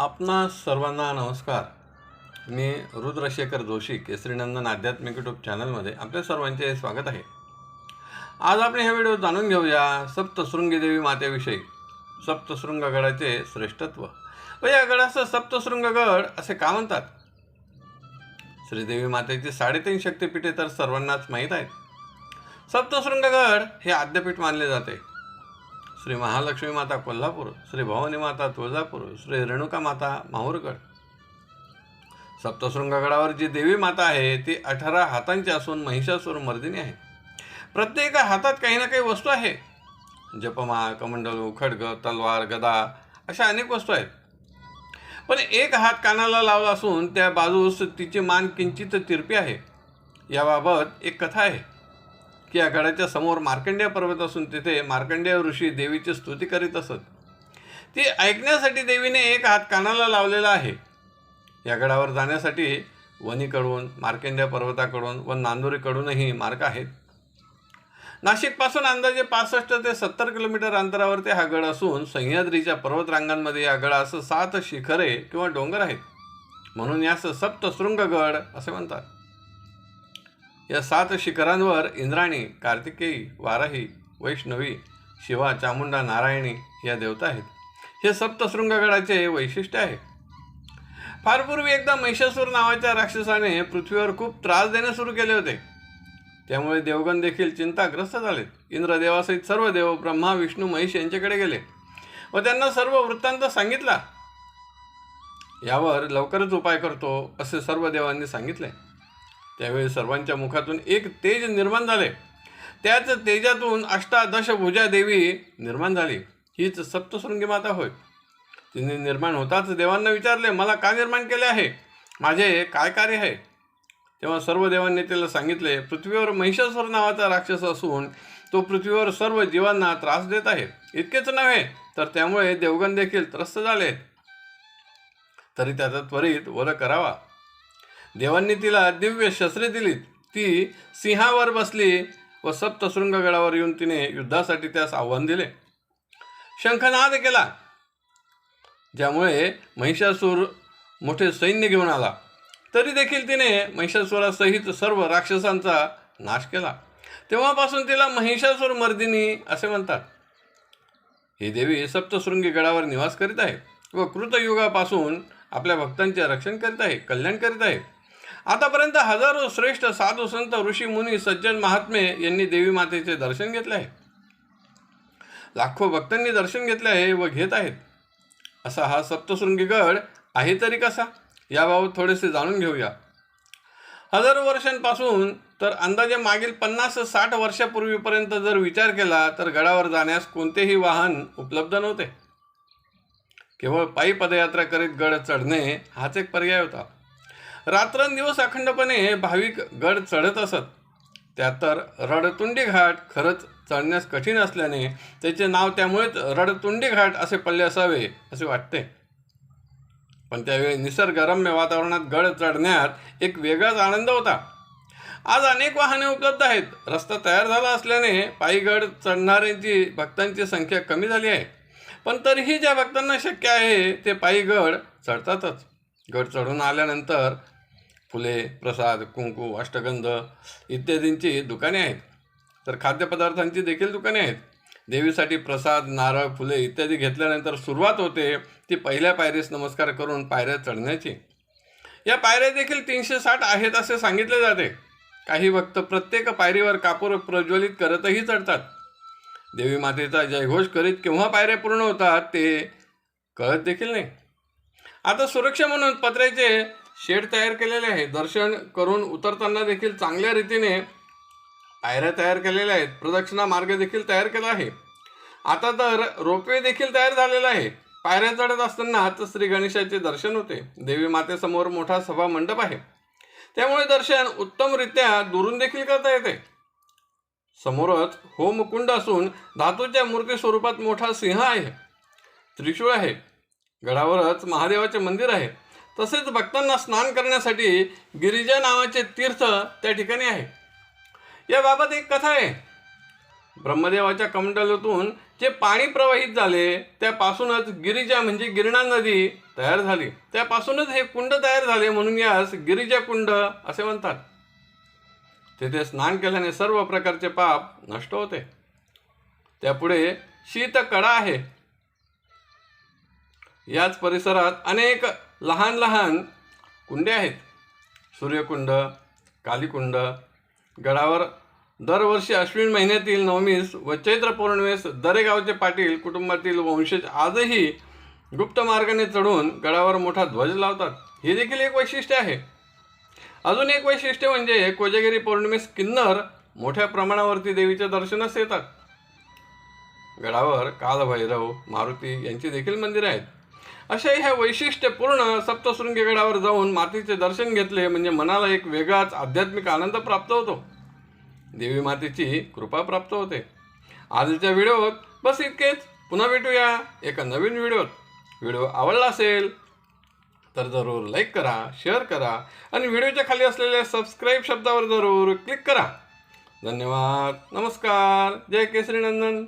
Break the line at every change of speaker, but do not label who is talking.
आपणा सर्वांना नमस्कार. मी रुद्रशेखर जोशी, केसरीनंदन आध्यात्मिक यूट्यूब चॅनलमध्ये आपल्या सर्वांचे स्वागत आहे. आज आपण हे व्हिडिओ जाणून घेऊया सप्तशृंगी देवी मातेविषयी, सप्तशृंग गडाचे श्रेष्ठत्व व या गडाचं सप्तशृंग गड असे का म्हणतात. श्रीदेवी मातेची 3.5 शक्तिपीठे तर सर्वांनाच माहीत आहेत. सप्तशृंग गड हे आद्यपीठ मानले जाते. श्री महालक्ष्मी माता कोल्हापूर, श्री भवानी माता तुळजापूर, श्री रेणुका माता माहूरगड. सप्तशृंग गडावर जी देवी माता आहे ती 18 हातांची असून महिषासूर मर्दिनी आहे. प्रत्येक हातात काही ना काही वस्तू आहे. जपमाळ, कमंडलू, खड्ग, तलवार, गदा अशा अनेक वस्तू आहेत. पण एक हात कानाला लावला असून त्या बाजूस तिची मान किंचित तिरपी आहे. याबाबत एक कथा आहे की या गडाच्या समोर मार्कंडेय पर्वत असून तिथे मार्कंडेय ऋषी देवीची स्तुती करीत असत. ती ऐकण्यासाठी देवीने एक हात कानाला लावलेला आहे. या गडावर जाण्यासाठी वणीकडून, मार्कंडेय पर्वताकडून व नांदुरीकडूनही मार्ग आहेत. नाशिकपासून अंदाजे 65 ते 70 किलोमीटर अंतरावरती हा गड असून सह्याद्रीच्या पर्वतरांगांमध्ये या गडास 7 शिखरे किंवा डोंगर आहेत. म्हणून यास सप्तशृंग गड असे म्हणतात. या 7 शिखरांवर इंद्राणी, कार्तिकेयी, वाराही, वैष्णवी, शिवा, चामुंडा, नारायणी या देवता आहेत. हे सप्तशृंग गडाचे वैशिष्ट्य आहे. फार पूर्वी एकदा महिषासूर नावाच्या राक्षसाने पृथ्वीवर खूप त्रास देणे सुरू केले होते. त्यामुळे देवगण देखील चिंताग्रस्त झालेत. इंद्रदेवासहित सर्व देव ब्रह्मा, विष्णू, महेश यांच्याकडे गेले व त्यांना सर्व वृत्तांत सांगितला. यावर लवकरच उपाय करतो असे सर्व देवांनी सांगितले. त्यावेळी सर्वांच्या मुखातून एक तेज निर्माण झाले. त्याच तेजातून अष्टादशभुजा देवी निर्माण झाली. हीच सप्तशृंगी माता होय. तिने निर्माण होताच देवांना विचारले, मला का निर्माण केले आहे, माझे काय कार्य आहे. तेव्हा सर्व देवांनी तिला सांगितले, पृथ्वीवर महिषासूर नावाचा राक्षस असून तो पृथ्वीवर सर्व जीवांना त्रास देत आहे. इतकेच नव्हे तर त्यामुळे देवगण देखील त्रस्त झाले. तरी त्याचा त्वरित वध करावा. देवांनी तिला दिव्य शस्त्रे दिलीत. ती सिंहावर बसली व सप्तशृंग गडावर येऊन तिने युद्धासाठी त्यास आव्हान दिले. शंखनाद केला, ज्यामुळे महिषासूर मोठे सैन्य घेऊन आला. तरी देखील तिने महिषासुरासहित सर्व राक्षसांचा नाश केला. तेव्हापासून तिला महिषासूर मर्दिनी असे म्हणतात. ही देवी सप्तशृंगी गडावर निवास करीत आहे व कृतयुगापासून आपल्या भक्तांचे रक्षण करीत आहे, कल्याण करीत आहे. आतापर्यंत हजारो श्रेष्ठ साधू, संत, ऋषी, मुनी, सज्जन, महात्मे यांनी देवी मातेचे दर्शन घेतले आहे. लाखो भक्तांनी दर्शन घेतले आहे व घेत आहेत. असा हा सप्तशृंगी गड आहे तरी कसा, याबाबत थोडेसे जाणून घेऊया. हजारो वर्षांपासून तर अंदाजे मागील 50-60 वर्षापूर्वीपर्यंत जर विचार केला तर गडावर जाण्यास कोणतेही वाहन उपलब्ध नव्हते. केवळ पायी पदयात्रा करीत गड चढणे हाच एक पर्याय होता. रात्रंदिवस अखंडपणे भाविक गड चढत असत. त्यात तर रडतुंडी घाट खरंच चढण्यास कठीण असल्याने त्याचे नाव त्यामुळेच रडतुंडी घाट असे पडले असावे असे वाटते. पण त्यावेळी निसर्गरम्य वातावरणात गड चढण्यात एक वेगळाच आनंद होता. आज अनेक वाहने उपलब्ध आहेत. रस्ता तयार झाला असल्याने पायी गड चढणाऱ्यांची, भक्तांची संख्या कमी झाली आहे. पण तरीही ज्या भक्तांना शक्य आहे ते पायी गड चढतातच. गड चढून आल्यानंतर फुले, प्रसाद, कुंकू, अष्टगंध इत्यादींची दुकाने आहेत. तर खाद्यपदार्थांची देखील दुकाने आहेत. देवीसाठी प्रसाद, नारळ, फुले इत्यादी घेतल्यानंतर सुरुवात होते ती पहिल्या पायरीस नमस्कार करून पायऱ्या चढण्याची. या पायऱ्या देखील 360 आहेत असे सांगितले जाते. काही भक्त प्रत्येक पायरीवर कापूर प्रज्वलित करतही चढतात. देवी मातेचा जयघोष करीत केव्हा पायऱ्या पूर्ण होतात ते कळत देखील नाही. आता सुरक्षा म्हणून पत्र्याचे शेड तयार केलेले आहे. दर्शन करून उतरताना देखील चांगल्या रीतीने पायऱ्या तयार केलेल्या आहेत. प्रदक्षिणा मार्ग देखील तयार केला आहे. आता तर रोपवे देखील तयार झालेला आहे. पायऱ्या चढत असतानाच श्री गणेशाचे दर्शन होते. देवी मातेसमोर मोठा सभा मंडप आहे. त्यामुळे दर्शन उत्तमरित्या दुरून देखील करता येते. समोरच होमकुंड असून धातूच्या मूर्ती स्वरूपात मोठा सिंह आहे. त्रिशूळ आहे. गडावरच महादेवाचे मंदिर आहे. तसेच भक्तांना स्नान करण्यासाठी गिरिजा नावाचे तीर्थ त्या ठिकाणी आहे. याबाबत एक कथा आहे. ब्रह्मदेवाच्या कमंडलूतून जे पाणी प्रवाहित झाले त्यापासूनच गिरिजा म्हणजे गिरणा नदी तयार झाली. त्यापासूनच हे कुंड तयार झाले म्हणून यास गिरिजा कुंड असे म्हणतात. तेथे स्नान केल्याने सर्व प्रकारचे पाप नष्ट होते. त्यापुढे शीतकडा आहे. याच परिसरात अनेक लहान लहान कुंडे आहेत. सूर्यकुंड, कालीकुंड. गडावर दरवर्षी अश्विन महिन्यातील नवमीस व चैत्र पौर्णिमेस दरेगावचे पाटील कुटुंबातील वंशज आजही गुप्त मार्गाने चढून गडावर मोठा ध्वज लावतात. हे देखील एक वैशिष्ट्य आहे. अजून एक वैशिष्ट्य म्हणजे कोजागिरी पौर्णिमेस किन्नर मोठ्या प्रमाणावरती देवीच्या दर्शनास येतात. गडावर कालभैरव, मारुती यांची देखील मंदिरे आहेत. अशा ह्या वैशिष्ट्यपूर्ण सप्तशृंगी गडावर जाऊन मातीचे दर्शन घेतले म्हणजे मनाला एक वेगळाच आध्यात्मिक आनंद प्राप्त होतो. देवी मातेची कृपा प्राप्त होते. आजच्या व्हिडिओत बस इतकेच. पुन्हा भेटूया एका नवीन व्हिडिओत. व्हिडिओ आवडला असेल तर जरूर लाईक करा, शेअर करा आणि व्हिडिओच्या खाली असलेल्या सबस्क्राईब शब्दावर जरूर क्लिक करा. धन्यवाद. नमस्कार. जय केसरी नंदन.